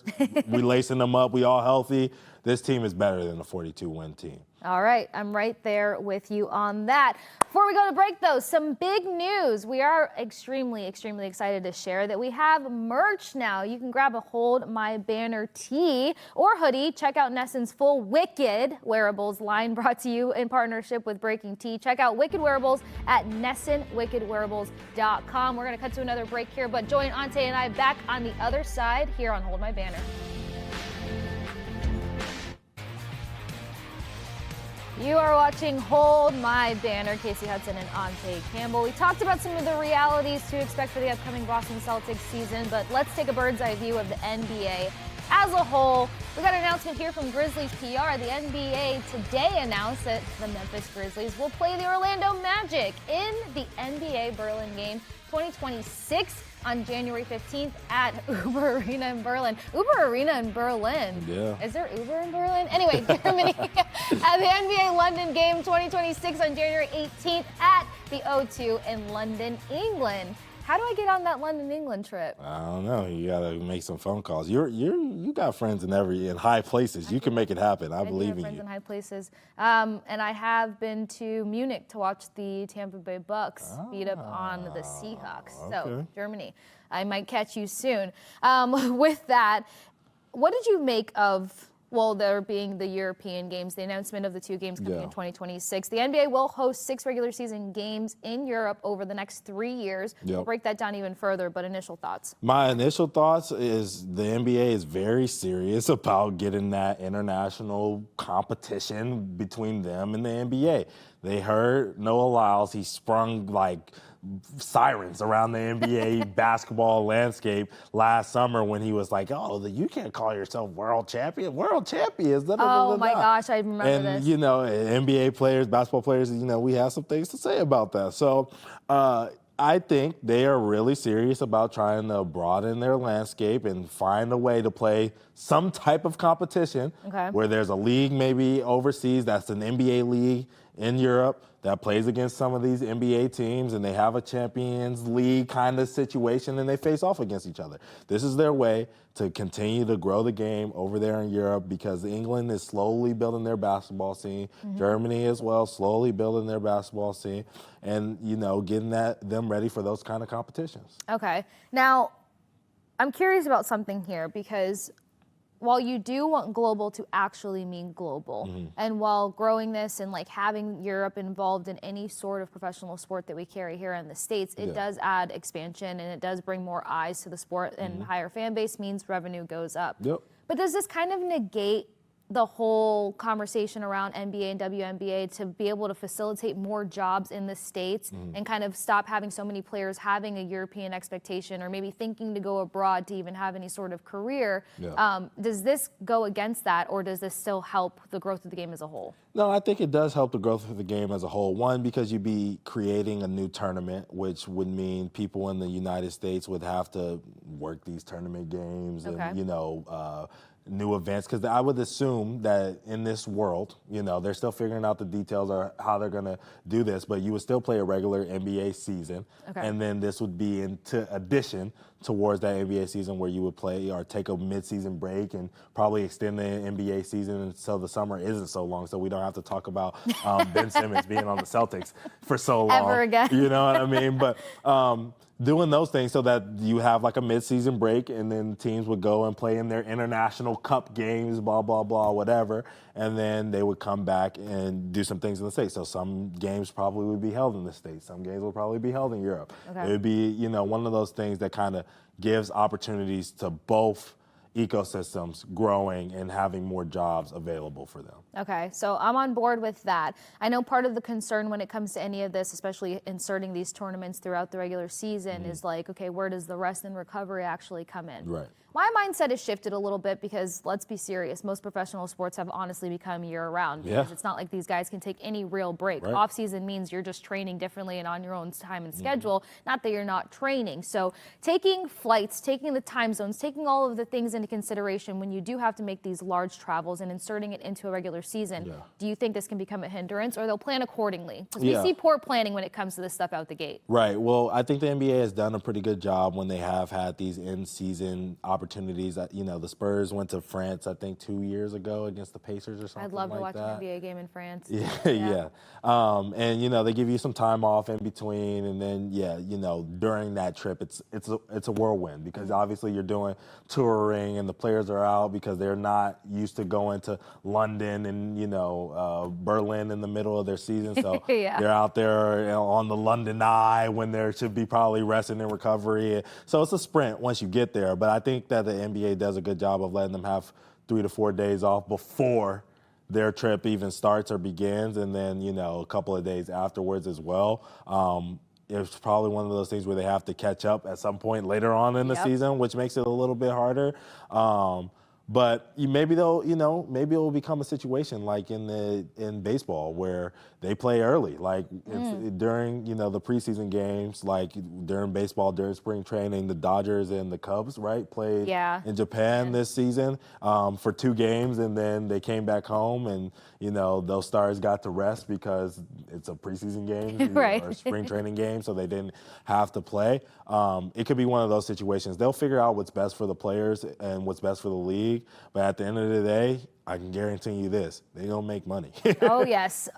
We lacing them up. We all healthy. This team is better than a 42-win team. All right, I'm right there with you on that. Before we go to break, though, some big news. We are extremely, extremely excited to share that we have merch now. You can grab a Hold My Banner tee or hoodie. Check out Nesson's full Wicked Wearables line, brought to you in partnership with Breaking Tea. Check out Wicked Wearables at NessonWickedWearables.com. We're going to cut to another break here, but join Ountae and I back on the other side here on Hold My Banner. You are watching Hold My Banner. Kasey, Hudson, and Ountae Campbell. We talked about some of the realities to expect for the upcoming Boston Celtics season, but let's take a bird's eye view of the NBA as a whole. We got an announcement here from Grizzlies PR. The NBA today announced that the Memphis Grizzlies will play the Orlando Magic in the NBA Berlin game 2026 on January 15th at Uber Arena in Berlin. Uber Arena in Berlin. Yeah. Is there Uber in Berlin? Anyway, Germany at the NBA London game 2026 on January 18th at the O2 in London, England. How do I get on that London, England trip? I don't know. You gotta make some phone calls. You got friends in high places. You can make it happen. I believe in you. Friends in high places. And I have been to Munich to watch the Tampa Bay Bucks beat up on the Seahawks. Okay. So Germany, I might catch you soon. With that, what did you make of? Well, there being the European games, the announcement of the two games coming in 2026. The NBA will host 6 regular season games in Europe over the next 3 years. We'll break that down even further, but initial thoughts. My initial thoughts is the NBA is very serious about getting that international competition between them and the NBA. They heard Noah Lyles. He sprung like sirens around the NBA basketball landscape last summer when he was like, "Oh, you can't call yourself world champion. World champions." Oh my gosh, I remember this. And you know, NBA players, basketball players, you know, we have some things to say about that. So I think they are really serious about trying to broaden their landscape and find a way to play some type of competition where there's a league maybe overseas that's an NBA league in Europe that plays against some of these NBA teams, and they have a Champions League kind of situation, and they face off against each other. This is their way to continue to grow the game over there in Europe because England is slowly building their basketball scene. Germany as well, slowly building their basketball scene, and, you know, getting them ready for those kind of competitions. Okay. Now, I'm curious about something here because while you do want global to actually mean global, and while growing this and like having Europe involved in any sort of professional sport that we carry here in the States, it does add expansion and it does bring more eyes to the sport, and higher fan base means revenue goes up. But does this kind of negate the whole conversation around NBA and WNBA to be able to facilitate more jobs in the States and kind of stop having so many players having a European expectation or maybe thinking to go abroad to even have any sort of career? Does this go against that, or does this still help the growth of the game as a whole? No, I think it does help the growth of the game as a whole. One, because you'd be creating a new tournament, which would mean people in the United States would have to work these tournament games and, you know, new events, because I would assume that in this world, you know, they're still figuring out the details of how they're going to do this, but you would still play a regular NBA season, and then this would be into addition towards that NBA season where you would play or take a mid-season break and probably extend the NBA season so the summer isn't so long, so we don't have to talk about Ben Simmons being on the Celtics for so long. Ever again. You know what I mean? But doing those things so that you have like a mid-season break, and then teams would go and play in their international cup games, blah, blah, blah, whatever, and then they would come back and do some things in the States. So some games probably would be held in the States. Some games would probably be held in Europe. It would be, you know, one of those things that kind of gives opportunities to both ecosystems growing and having more jobs available for them. Okay, so I'm on board with that. I know part of the concern when it comes to any of this, especially inserting these tournaments throughout the regular season, is like, okay, where does the rest and recovery actually come in? Right. My mindset has shifted a little bit because, let's be serious, most professional sports have honestly become year-round because it's not like these guys can take any real break. Off-season means you're just training differently and on your own time and schedule, not that you're not training. So taking flights, taking the time zones, taking all of the things into consideration when you do have to make these large travels and inserting it into a regular season, do you think this can become a hindrance, or they'll plan accordingly? Because we see poor planning when it comes to this stuff out the gate. Right. Well, I think the NBA has done a pretty good job when they have had these in-season opportunities. You know, the Spurs went to France, I think, 2 years ago against the Pacers or something like that. I'd love to watch an NBA game in France. Yeah. And, you know, they give you some time off in between, and then, you know, during that trip, it's a whirlwind because obviously you're doing touring and the players are out because they're not used to going to London and, you know, Berlin in the middle of their season. So they're out there, you know, on the London Eye when there should be probably resting and recovery. So it's a sprint once you get there. But I think that the NBA does a good job of letting them have 3 to 4 days off before their trip even starts or begins, and then, a couple of days afterwards as well. It's probably one of those things where they have to catch up at some point later on in the season, which makes it a little bit harder. But maybe maybe it will become a situation like in baseball where they play early, like during the preseason games, like during baseball, during spring training, the Dodgers and the Cubs, right, played in Japan this season for 2 games, and then they came back home, and those stars got to rest because it's a preseason game or spring training game, so they didn't have to play. It could be one of those situations. They'll figure out what's best for the players and what's best for the league. But at the end of the day, I can guarantee you this, they don't make money. Oh, yes.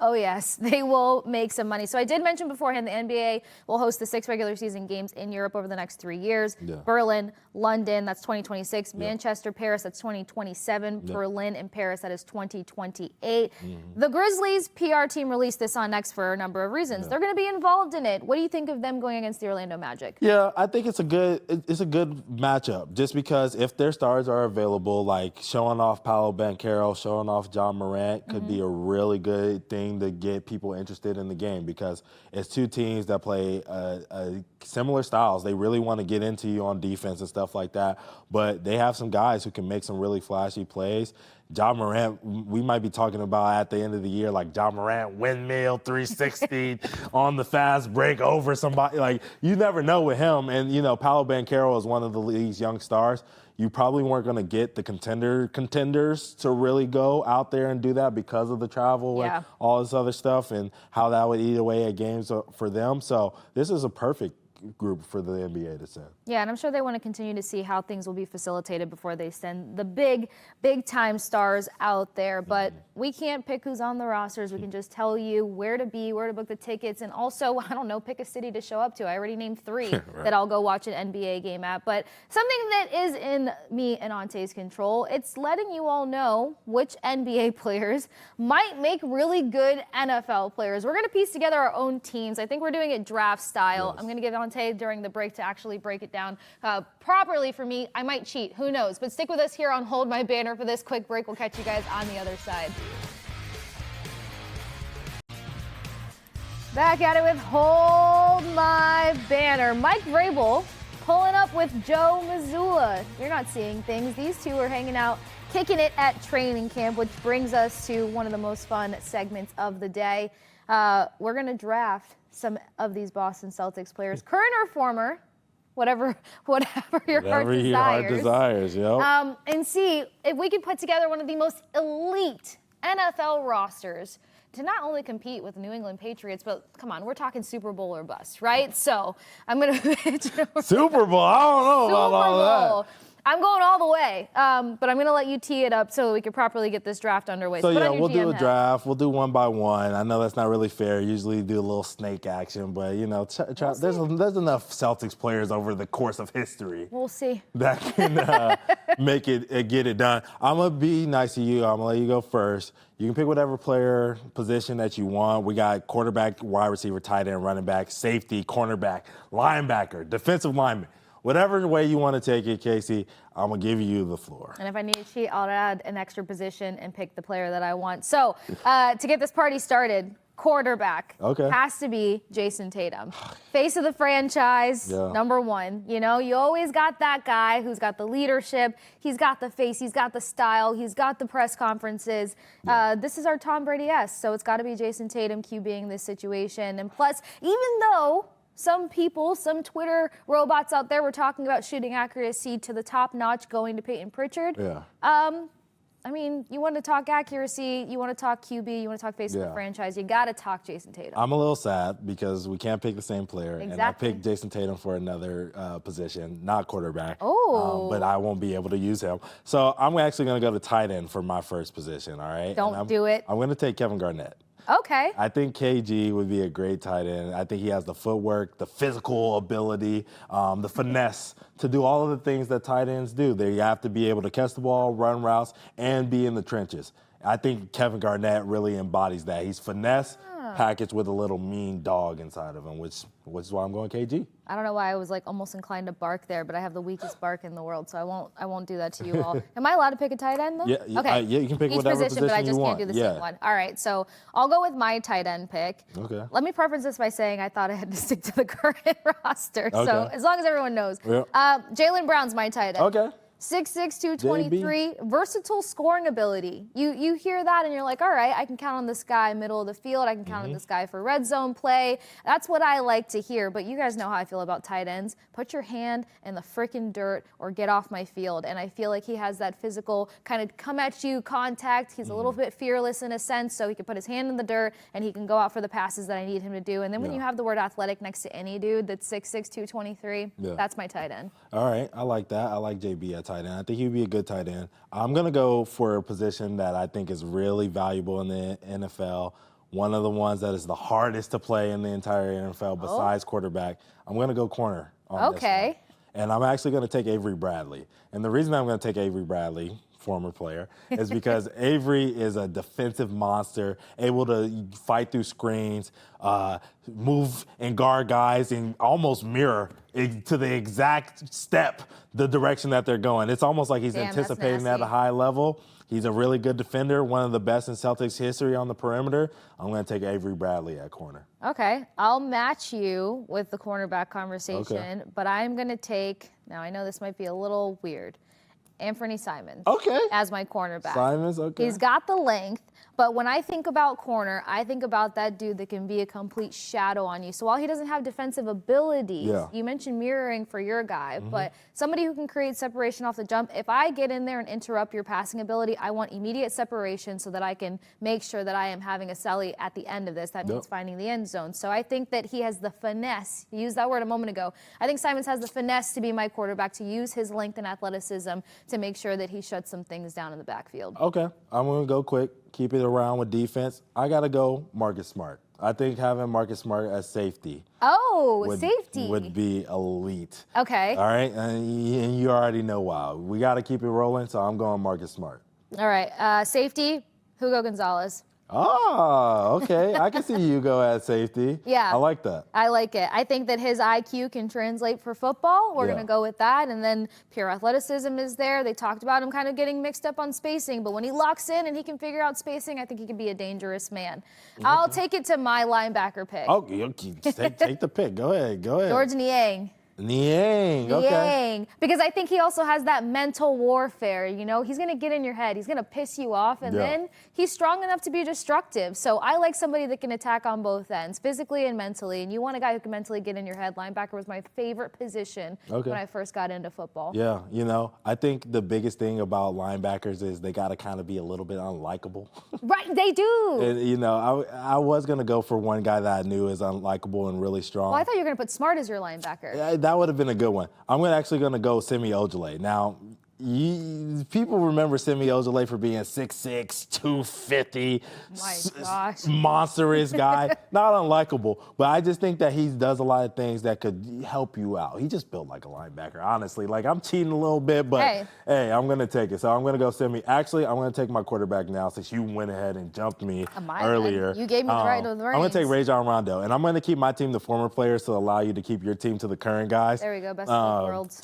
They will make some money. So I did mention beforehand the NBA will host the 6 regular season games in Europe over the next 3 years. Berlin, London, that's 2026. Manchester, Paris, that's 2027. Berlin and Paris, that is 2028. The Grizzlies PR team released this on X for a number of reasons. They're going to be involved in it. What do you think of them going against the Orlando Magic? Yeah, I think it's a good matchup just because if their stars are available, like showing off Paolo Banchero, showing off John Morant could be a really good thing to get people interested in the game because it's 2 teams that play similar styles. They really want to get into you on defense and stuff like that, but they have some guys who can make some really flashy plays. John Morant, we might be talking about at the end of the year, like John Morant windmill 360 on the fast break over somebody. Like, you never know with him. And, Paolo Banchero is one of the league's young stars. You probably weren't going to get the contenders to really go out there and do that because of the travel and all this other stuff and how that would eat away at games for them. So this is a perfect group for the NBA to send. Yeah, and I'm sure they want to continue to see how things will be facilitated before they send the big time stars out there. But we can't pick who's on the rosters. We can just tell you where to be, where to book the tickets, and also, I don't know, pick a city to show up to. I already named 3 that I'll go watch an NBA game at. But something that is in me and Ountae's control, it's letting you all know which NBA players might make really good NFL players. We're going to piece together our own teams. I think we're doing it draft style. I'm going to give Ountae during the break to actually break it down properly for me. I might cheat, who knows? But stick with us here on Hold My Banner for this quick break. We'll catch you guys on the other side. Back at it with Hold My Banner. Mike Vrabel pulling up with Joe Mazzulla. You're not seeing things. These two are hanging out, kicking it at training camp, which brings us to one of the most fun segments of the day. We're going to draft some of these Boston Celtics players, current or former, whatever your heart desires. And see if we can put together one of the most elite NFL rosters to not only compete with the New England Patriots, but come on, we're talking Super Bowl or bust, right? So I'm going to Super Bowl. I don't know about all that. I'm going all the way, but I'm going to let you tee it up so we can properly get this draft underway. So yeah, we'll do a draft. We'll do one by one. I know that's not really fair. Usually do a little snake action, but there's enough Celtics players over the course of history. We'll see. That can make it get it done. I'm gonna be nice to you. I'm gonna let you go first. You can pick whatever player position that you want. We got quarterback, wide receiver, tight end, running back, safety, cornerback, linebacker, defensive lineman. Whatever way you want to take it, Kasey, I'm going to give you the floor. And if I need to cheat, I'll add an extra position and pick the player that I want. So to get this party started, quarterback has to be Jason Tatum. Face of the franchise, number 1. You always got that guy who's got the leadership. He's got the face. He's got the style. He's got the press conferences. This is our Tom Brady-esque, so it's got to be Jason Tatum QBing this situation. And plus, even though some people, some Twitter robots out there were talking about shooting accuracy to the top notch going to Peyton Pritchard. I mean, you want to talk accuracy, you want to talk QB, you want to talk face of the franchise, you got to talk Jason Tatum. I'm a little sad because we can't pick the same player. Exactly. And I picked Jason Tatum for another position, not quarterback. But I won't be able to use him. So I'm actually going to go to tight end for my first position, all right? Don't do it. I'm going to take Kevin Garnett. Okay. I think KG would be a great tight end. I think he has the footwork, the physical ability, the finesse to do all of the things that tight ends do. They have to be able to catch the ball, run routes, and be in the trenches. I think Kevin Garnett really embodies that. He's finesse, package with a little mean dog inside of him, which is why I'm going KG. I don't know why I was like almost inclined to bark there, but I have the weakest bark in the world, so I won't do that to you all. Am I allowed to pick a tight end though? Yeah. Okay. You can pick each whatever position, but I just you can't want. do the same one. All right, so I'll go with my tight end pick. Okay. Let me preface this by saying I thought I had to stick to the current roster, Okay. so as long as everyone knows. Yep. Jaylen Brown's my tight end. Okay. 6'6", 223, versatile scoring ability. You hear that and you're like, all right, I can count on this guy middle of the field. I can count on this guy for red zone play. That's what I like to hear. But you guys know how I feel about tight ends. Put your hand in the freaking dirt or get off my field. And I feel like he has that physical kind of come at you contact. He's a little bit fearless in a sense, so he can put his hand in the dirt and he can go out for the passes that I need him to do. And then when you have the word athletic next to any dude that's 6'6", 223, that's my tight end. All right, I like that. I like JB at tight end. I think he'd be a good tight end. I'm going to go for a position that I think is really valuable in the NFL, one of the ones that is the hardest to play in the entire NFL besides quarterback. I'm going to go corner on this one. And I'm actually going to take Avery Bradley. And the reason I'm going to take Avery Bradley, former player, is because Avery is a defensive monster, able to fight through screens, move and guard guys, and almost mirror to the exact step the direction that they're going. It's almost like he's anticipating at a high level. He's a really good defender, one of the best in Celtics history on the perimeter. I'm going to take Avery Bradley at corner. Okay, I'll match you with the cornerback conversation, but I'm going to take, now I know this might be a little weird, Anfernee Simons as my cornerback. Simons, okay. He's got the length, but when I think about corner, I think about that dude that can be a complete shadow on you. So while he doesn't have defensive abilities, you mentioned mirroring for your guy, but somebody who can create separation off the jump. If I get in there and interrupt your passing ability, I want immediate separation so that I can make sure that I am having a celly at the end of this. That means finding the end zone. So I think that he has the finesse. You used that word a moment ago. I think Simons has the finesse to be my quarterback, to use his length and athleticism to make sure that he shuts some things down in the backfield. Okay, I'm going to go quick, keep it around with defense. I got to go Marcus Smart. I think having Marcus Smart as safety would be elite. Okay. All right, and you already know why. We got to keep it rolling, so I'm going Marcus Smart. All right, safety, Hugo Gonzalez. Oh, okay. I can see you go at safety. Yeah. I like that. I like it. I think that his IQ can translate for football. We're going to go with that. And then pure athleticism is there. They talked about him kind of getting mixed up on spacing, but when he locks in and he can figure out spacing, I think he can be a dangerous man. Okay. I'll take it to my linebacker pick. Oh, take the pick. Go ahead. George Niang. Okay. Because I think he also has that mental warfare, you know? He's going to get in your head. He's going to piss you off, and then he's strong enough to be destructive. So I like somebody that can attack on both ends, physically and mentally. And you want a guy who can mentally get in your head. Linebacker was my favorite position when I first got into football. Yeah, you know, I think the biggest thing about linebackers is they got to kind of be a little bit unlikable. Right, they do. And, you know, I was going to go for one guy that I knew is unlikable and really strong. Well, I thought you were going to put Smart as your linebacker. That would have been a good one. I'm actually going to go Semi Ojeleye. Now, people remember Semi Ojeleye for being 6'6", 250, monstrous guy. Not unlikable, but I just think that he does a lot of things that could help you out. He just built like a linebacker, honestly. Like, I'm cheating a little bit, but hey, I'm going to take it. So I'm going to go Semi. Actually, I'm going to take my quarterback now since you went ahead and jumped me earlier. You gave me the right of the reins. I'm going to take Rajon Rondo, and I'm going to keep my team the former players to allow you to keep your team to the current guys. There we go, best of both worlds.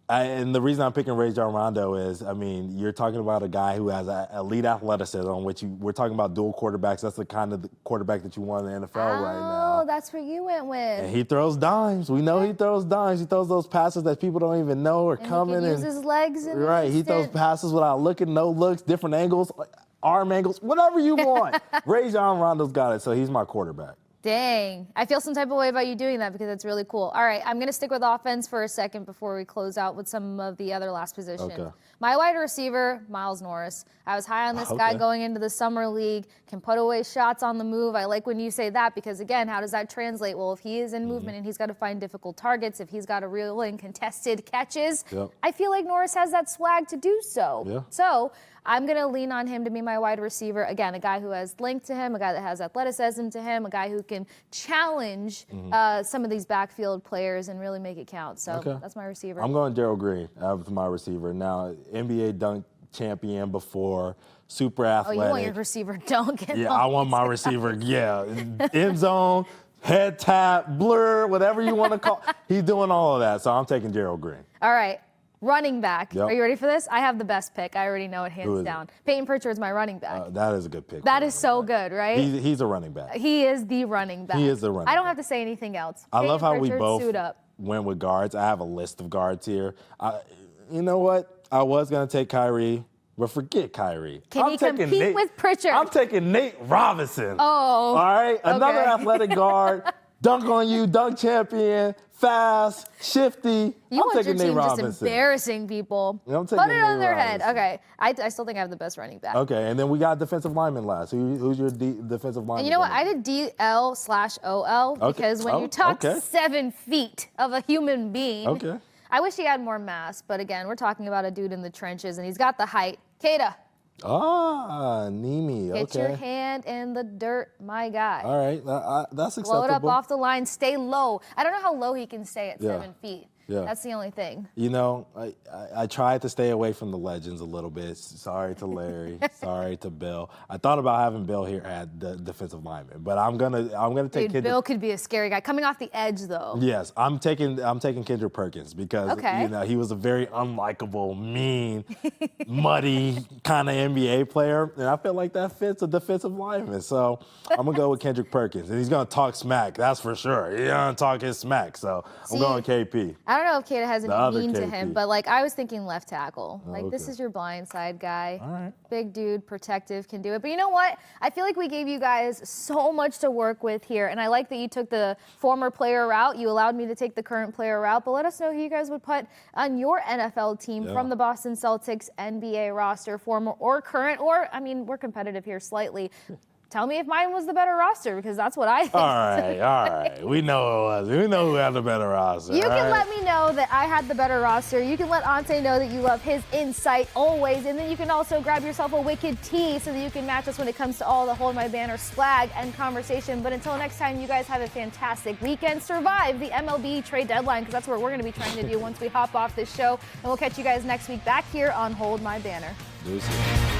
And the reason I'm picking Rajon Rondo is, I mean, you're talking about a guy who has elite athleticism, which we're talking about dual quarterbacks. That's the kind of quarterback that you want in the NFL right now. Oh, that's where you went with. And he throws dimes. We know he throws dimes. He throws those passes that people don't even know are coming. He can use his legs in right. He throws passes without looking, no looks, different angles, arm angles, whatever you want. Rajon Rondo's got it, so he's my quarterback. Dang. I feel some type of way about you doing that because it's really cool. All right, I'm going to stick with offense for a second before we close out with some of the other last positions. Okay. My wide receiver, Miles Norris. I was high on this guy going into the summer league, can put away shots on the move. I like when you say that because, again, how does that translate? Well, if he is in movement and he's got to find difficult targets, if he's got to reel in contested catches, I feel like Norris has that swag to do so. So I'm going to lean on him to be my wide receiver. Again, a guy who has length to him, a guy that has athleticism to him, a guy who can challenge some of these backfield players and really make it count. So that's my receiver. I'm going Gerald Green as my receiver. Now, NBA dunk champion before, super athletic. Oh, you want your receiver dunk? Yeah, I want my receiver, end zone, head tap, blur, whatever you want to call. He's doing all of that, so I'm taking Gerald Green. All right. Running back. Yep. Are you ready for this? I have the best pick. I already know it hands down. Peyton Pritchard's my running back. That is a good pick. That is so good, right? He's a running back. He is the running back. He is the running back. I don't have to say anything else. I love how we Pritchard, both suit up. went with guards. I have a list of guards here. You know what? I was going to take Kyrie, but forget Kyrie. Can he compete with Pritchard? I'm taking Nate Robinson. Oh. All right? Another okay. athletic guard. Dunk on you, dunk champion, fast, shifty. You want taking your team Nate just Robinson. embarrassing people. I'm Put taking it on Nate their head. Robinson. Okay. I still think I have the best running back. Okay, and then we got defensive lineman last. Who's your defensive lineman? And you know what? I did DL/OL because when you talk 7 feet of a human being, I wish he had more mass. But again, we're talking about a dude in the trenches, and he's got the height. Kata. Nimi. Get your hand in the dirt, my guy. All right, that's acceptable. Blow it up off the line. Stay low. I don't know how low he can stay at 7 feet. Yeah. That's the only thing. You know, I tried to stay away from the legends a little bit. Sorry to Larry. Sorry to Bill. I thought about having Bill here at the defensive lineman, but I'm gonna take Kendrick. Bill could be a scary guy coming off the edge, though. Yes, I'm taking Kendrick Perkins because you know he was a very unlikable, mean, muddy kind of NBA player, and I feel like that fits a defensive lineman. So I'm gonna go with Kendrick Perkins, and he's gonna talk smack. That's for sure. He's gonna talk his smack. So I'm going KP. I don't know if Kata has any mean to him, but like I was thinking left tackle. This is your blind side guy. All right. Big dude, protective, can do it. But you know what? I feel like we gave you guys so much to work with here, and I like that you took the former player route. You allowed me to take the current player route, but let us know who you guys would put on your NFL team from the Boston Celtics NBA roster, former or current, or I mean, we're competitive here slightly. Tell me if mine was the better roster, because that's what I think. All right. We know it was. We know who had the better roster. You can let me know that I had the better roster. You can let Ountae know that you love his insight always. And then you can also grab yourself a wicked tee so that you can match us when it comes to all the Hold My Banner swag and conversation. But until next time, you guys have a fantastic weekend. Survive the MLB trade deadline, because that's what we're going to be trying to do once we hop off this show. And we'll catch you guys next week back here on Hold My Banner. Deuces.